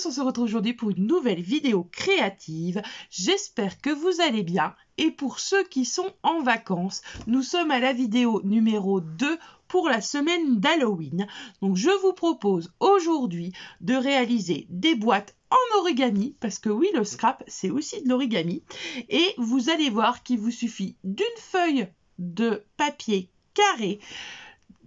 tous, on se retrouve aujourd'hui pour une nouvelle vidéo créative. J'espère que vous allez bien. Et pour ceux qui sont en vacances, nous sommes à la vidéo numéro 2 pour la semaine d'Halloween. Donc je vous propose aujourd'hui de réaliser des boîtes en origami, parce que oui, le scrap, c'est aussi de l'origami. Et vous allez voir qu'il vous suffit d'une feuille de papier carré,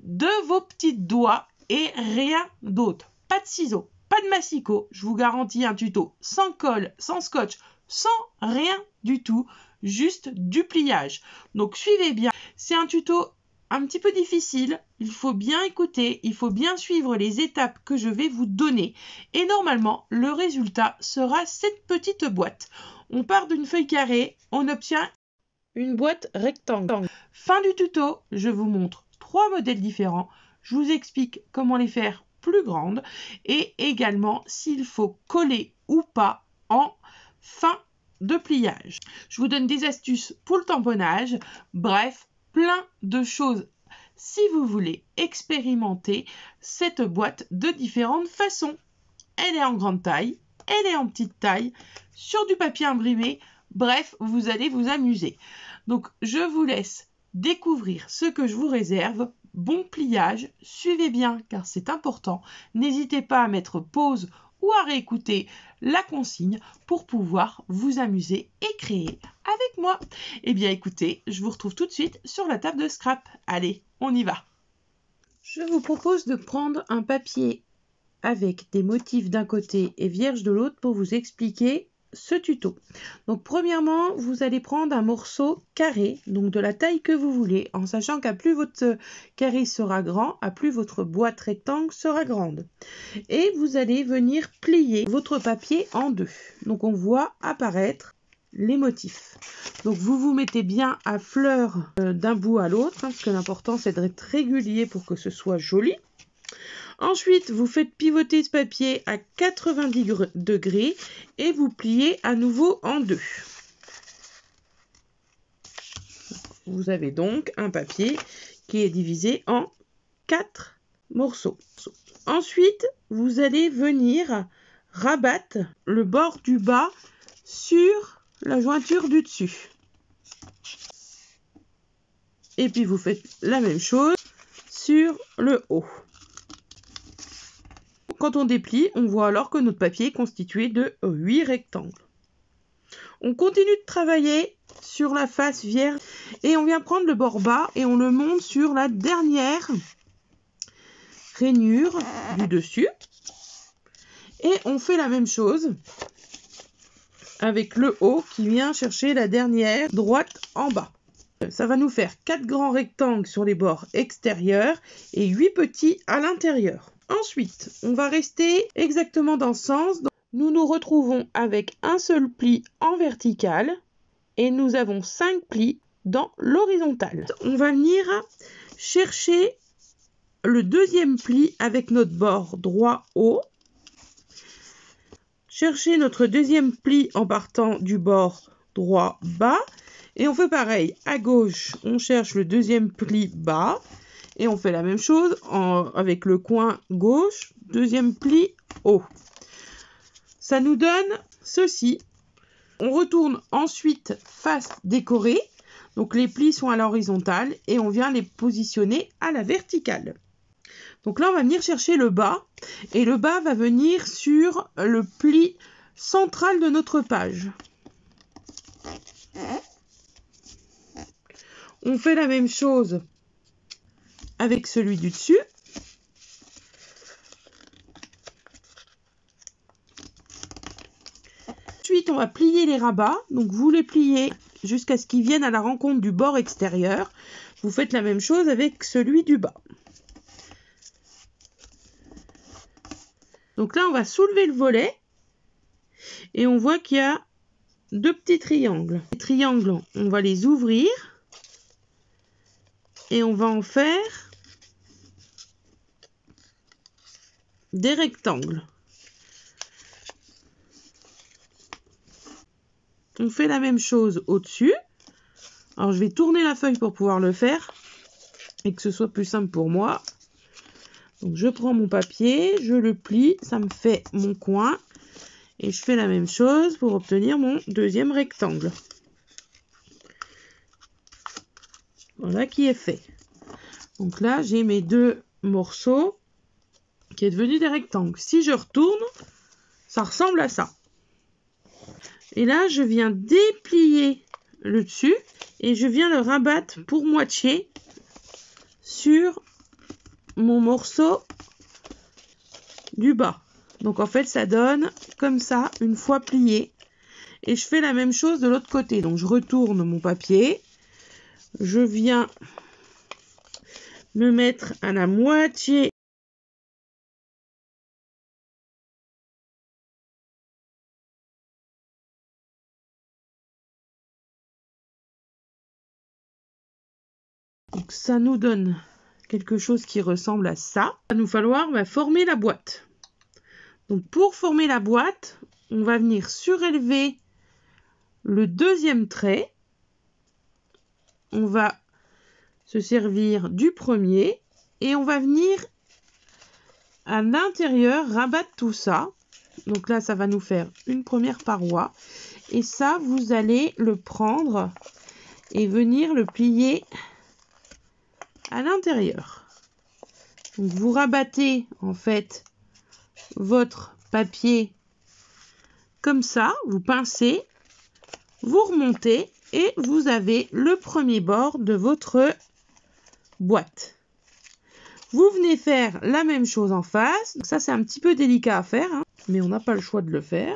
de vos petits doigts et rien d'autre. Pas de ciseaux, pas de massicot. Je vous garantis un tuto sans colle, sans scotch, sans rien du tout. Juste du pliage. Donc suivez bien. C'est un tuto un petit peu difficile. Il faut bien écouter. Il faut bien suivre les étapes que je vais vous donner. Et normalement, le résultat sera cette petite boîte. On part d'une feuille carrée. On obtient une boîte rectangle. Fin du tuto, je vous montre 3 modèles différents. Je vous explique comment les faire plus grandes et également s'il faut coller ou pas en fin de pliage. Je vous donne des astuces pour le tamponnage. Bref, plein de choses si vous voulez expérimenter cette boîte de différentes façons. Elle est en grande taille, elle est en petite taille, sur du papier imprimé. Bref, vous allez vous amuser. Donc, je vous laisse découvrir ce que je vous réserve. Bon pliage, suivez bien car c'est important. N'hésitez pas à mettre pause ou à réécouter la consigne pour pouvoir vous amuser et créer avec moi. Eh bien écoutez, je vous retrouve tout de suite sur la table de scrap. Allez, on y va. Je vous propose de prendre un papier avec des motifs d'un côté et vierge de l'autre pour vous expliquer ce tuto. Donc premièrement, vous allez prendre un morceau carré, donc de la taille que vous voulez, en sachant qu'à plus votre carré sera grand, à plus votre boîte rectangle sera grande. Et vous allez venir plier votre papier en deux. Donc on voit apparaître les motifs. Donc vous vous mettez bien à fleur d'un bout à l'autre, parce que l'important c'est d'être régulier pour que ce soit joli. Ensuite, vous faites pivoter ce papier à 90 degrés et vous pliez à nouveau en deux. Vous avez donc un papier qui est divisé en 4 morceaux. Ensuite, vous allez venir rabattre le bord du bas sur la jointure du dessus. Et puis vous faites la même chose sur le haut. Quand on déplie, on voit alors que notre papier est constitué de 8 rectangles. On continue de travailler sur la face vierge et on vient prendre le bord bas et on le monte sur la dernière rainure du dessus. Et on fait la même chose avec le haut qui vient chercher la dernière droite en bas. Ça va nous faire 4 grands rectangles sur les bords extérieurs et 8 petits à l'intérieur. Ensuite, on va rester exactement dans ce sens. Nous nous retrouvons avec un seul pli en vertical et nous avons 5 plis dans l'horizontale. On va venir chercher le deuxième pli avec notre bord droit haut. Chercher notre deuxième pli en partant du bord droit bas. Et on fait pareil. À gauche, on cherche le deuxième pli bas. Et on fait la même chose avec le coin gauche, deuxième pli haut. Ça nous donne ceci. On retourne ensuite face décorée. Donc les plis sont à l'horizontale et on vient les positionner à la verticale. Donc là, on va venir chercher le bas. Et le bas va venir sur le pli central de notre page. On fait la même chose avec celui du dessus. Ensuite, on va plier les rabats. Donc, vous les pliez jusqu'à ce qu'ils viennent à la rencontre du bord extérieur. Vous faites la même chose avec celui du bas. Donc là, on va soulever le volet. Et on voit qu'il y a 2 petits triangles. Les triangles, on va les ouvrir. Et on va en faire des rectangles. On fait la même chose au-dessus. Alors, je vais tourner la feuille pour pouvoir le faire et que ce soit plus simple pour moi. Donc, je prends mon papier, je le plie, ça me fait mon coin. Et je fais la même chose pour obtenir mon deuxième rectangle. Voilà qui est fait. Donc là, j'ai mes deux morceaux qui est devenu des rectangles. Si je retourne, ça ressemble à ça. Et là, je viens déplier le dessus et je viens le rabattre pour moitié sur mon morceau du bas. Donc en fait, ça donne comme ça une fois plié. Et je fais la même chose de l'autre côté. Donc je retourne mon papier. Je viens me mettre à la moitié donc ça nous donne quelque chose qui ressemble à ça. Il va nous falloir former la boîte. Donc pour former la boîte, on va venir surélever le deuxième trait. On va se servir du premier et on va venir à l'intérieur rabattre tout ça. Donc là, ça va nous faire une première paroi. Et ça, vous allez le prendre et venir le plier à l'intérieur. Donc vous rabattez en fait votre papier comme ça, vous pincez, vous remontez et vous avez le premier bord de votre boîte. Vous venez faire la même chose en face. Donc ça, c'est un petit peu délicat à faire, hein, mais on n'a pas le choix de le faire.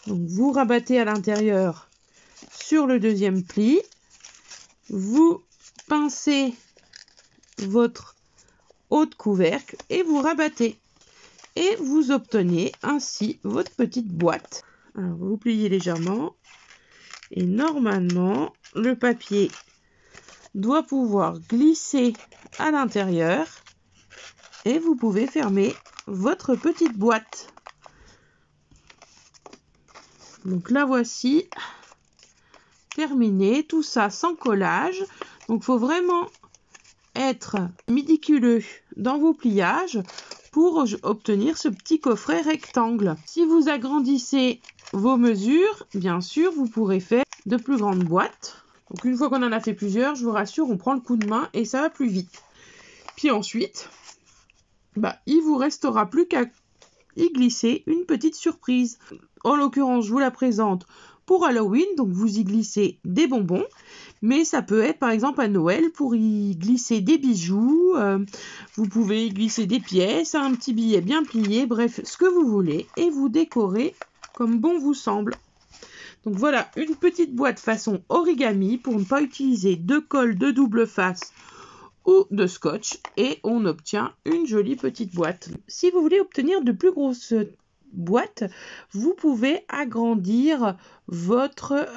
Donc vous rabattez à l'intérieur sur le deuxième pli. Vous pincez votre haut de couvercle et vous rabattez. Et vous obtenez ainsi votre petite boîte. Alors vous pliez légèrement. Et normalement, le papier doit pouvoir glisser à l'intérieur. Et vous pouvez fermer votre petite boîte. Donc la voici terminée. Tout ça sans collage. Donc il faut vraiment être méticuleux dans vos pliages pour obtenir ce petit coffret rectangle. Si vous agrandissez vos mesures, bien sûr, vous pourrez faire de plus grandes boîtes. Donc une fois qu'on en a fait plusieurs, je vous rassure, on prend le coup de main et ça va plus vite. Puis ensuite, il vous restera plus qu'à y glisser une petite surprise. En l'occurrence, je vous la présente pour Halloween, donc vous y glissez des bonbons. Mais ça peut être par exemple à Noël pour y glisser des bijoux. Vous pouvez y glisser des pièces, un petit billet bien plié, bref, ce que vous voulez. Et vous décorez comme bon vous semble. Donc voilà, une petite boîte façon origami pour ne pas utiliser de colle de double face ou de scotch. Et on obtient une jolie petite boîte. Si vous voulez obtenir de plus grosses boîtes, vous pouvez agrandir votre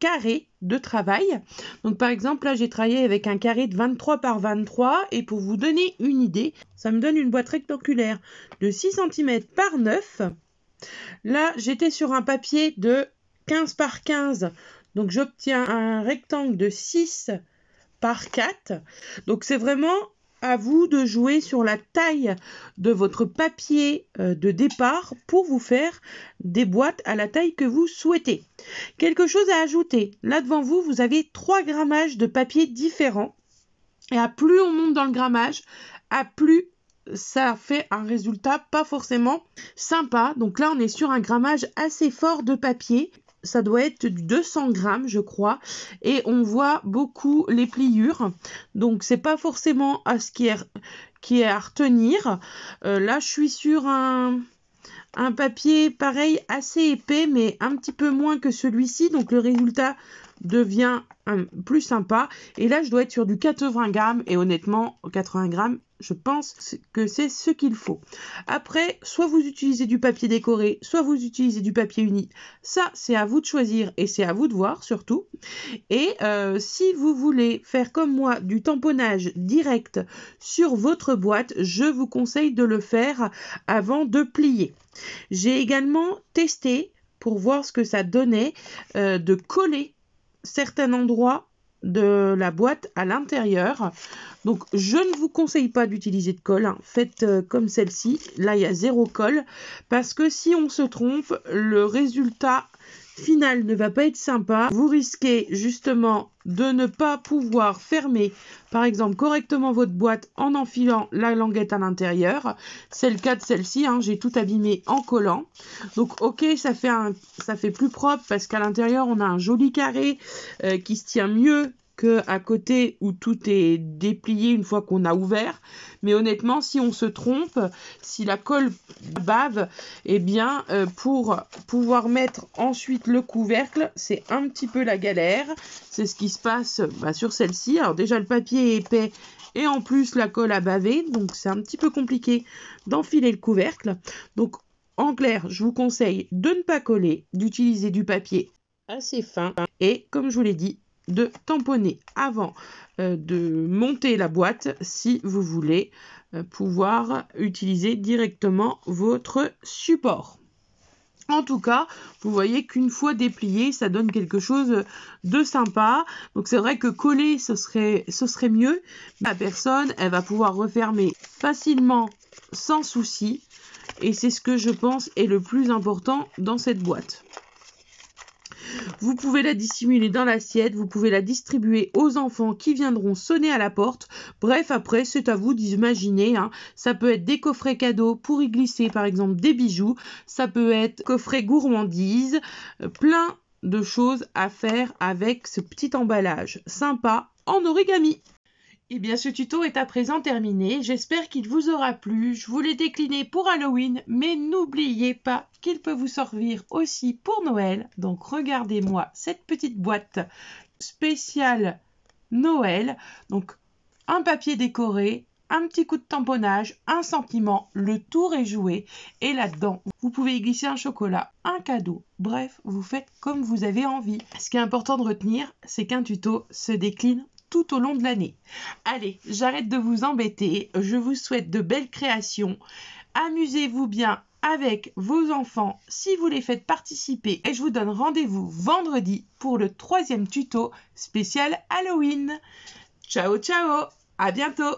carré de travail. Donc par exemple, là j'ai travaillé avec un carré de 23 par 23 et pour vous donner une idée, ça me donne une boîte rectangulaire de 6 cm par 9. Là, j'étais sur un papier de 15 par 15, donc j'obtiens un rectangle de 6 par 4. Donc c'est vraiment à vous de jouer sur la taille de votre papier de départ pour vous faire des boîtes à la taille que vous souhaitez. Quelque chose à ajouter. Là devant vous, vous avez 3 grammages de papier différents. Et à plus on monte dans le grammage, à plus ça fait un résultat pas forcément sympa. Donc là, on est sur un grammage assez fort de papier. Ça doit être du 200 grammes, je crois. Et on voit beaucoup les pliures. Donc, c'est pas forcément à ce qui est à retenir. Là, je suis sur un papier pareil, assez épais, mais un petit peu moins que celui-ci. Donc, le résultat devient plus sympa. Et là, je dois être sur du 80 grammes. Et honnêtement, 80 grammes, je pense que c'est ce qu'il faut. Après, soit vous utilisez du papier décoré, soit vous utilisez du papier uni. Ça, c'est à vous de choisir et c'est à vous de voir surtout. Et si vous voulez faire comme moi du tamponnage direct sur votre boîte, je vous conseille de le faire avant de plier. J'ai également testé pour voir ce que ça donnait de coller certains endroits de la boîte à l'intérieur. Donc je ne vous conseille pas d'utiliser de colle, hein. Faites comme celle-ci, là il y a 0 colle, parce que si on se trompe, le résultat final ne va pas être sympa. Vous risquez justement de ne pas pouvoir fermer par exemple correctement votre boîte en enfilant la languette à l'intérieur. C'est le cas de celle-ci, hein. J'ai tout abîmé en collant. Donc ok, ça fait plus propre parce qu'à l'intérieur on a un joli carré qui se tient mieux qu'à côté où tout est déplié une fois qu'on a ouvert. Mais honnêtement, si on se trompe, si la colle bave, eh bien, pour pouvoir mettre ensuite le couvercle, c'est un petit peu la galère. C'est ce qui se passe sur celle-ci. Alors déjà, le papier est épais et en plus, la colle a bavé. Donc, c'est un petit peu compliqué d'enfiler le couvercle. Donc, en clair, je vous conseille de ne pas coller, d'utiliser du papier assez fin et, comme je vous l'ai dit, de tamponner avant de monter la boîte si vous voulez pouvoir utiliser directement votre support. En tout cas, vous voyez qu'une fois déplié, ça donne quelque chose de sympa. Donc c'est vrai que coller, ce serait mieux. La personne, elle va pouvoir refermer facilement sans souci. Et c'est ce que je pense est le plus important dans cette boîte. Vous pouvez la dissimuler dans l'assiette, vous pouvez la distribuer aux enfants qui viendront sonner à la porte. Bref, après, c'est à vous d'imaginer, hein. Ça peut être des coffrets cadeaux pour y glisser, par exemple, des bijoux. Ça peut être coffret gourmandise, plein de choses à faire avec ce petit emballage sympa en origami. Eh bien, ce tuto est à présent terminé. J'espère qu'il vous aura plu. Je vous l'ai décliné pour Halloween, mais n'oubliez pas qu'il peut vous servir aussi pour Noël. Donc, regardez-moi cette petite boîte spéciale Noël. Donc, un papier décoré, un petit coup de tamponnage, un sentiment, le tour est joué. Et là-dedans, vous pouvez y glisser un chocolat, un cadeau. Bref, vous faites comme vous avez envie. Ce qui est important de retenir, c'est qu'un tuto se décline tout au long de l'année. Allez, j'arrête de vous embêter. Je vous souhaite de belles créations. Amusez-vous bien avec vos enfants si vous les faites participer. Et je vous donne rendez-vous vendredi pour le 3e tuto spécial Halloween. Ciao, ciao. À bientôt.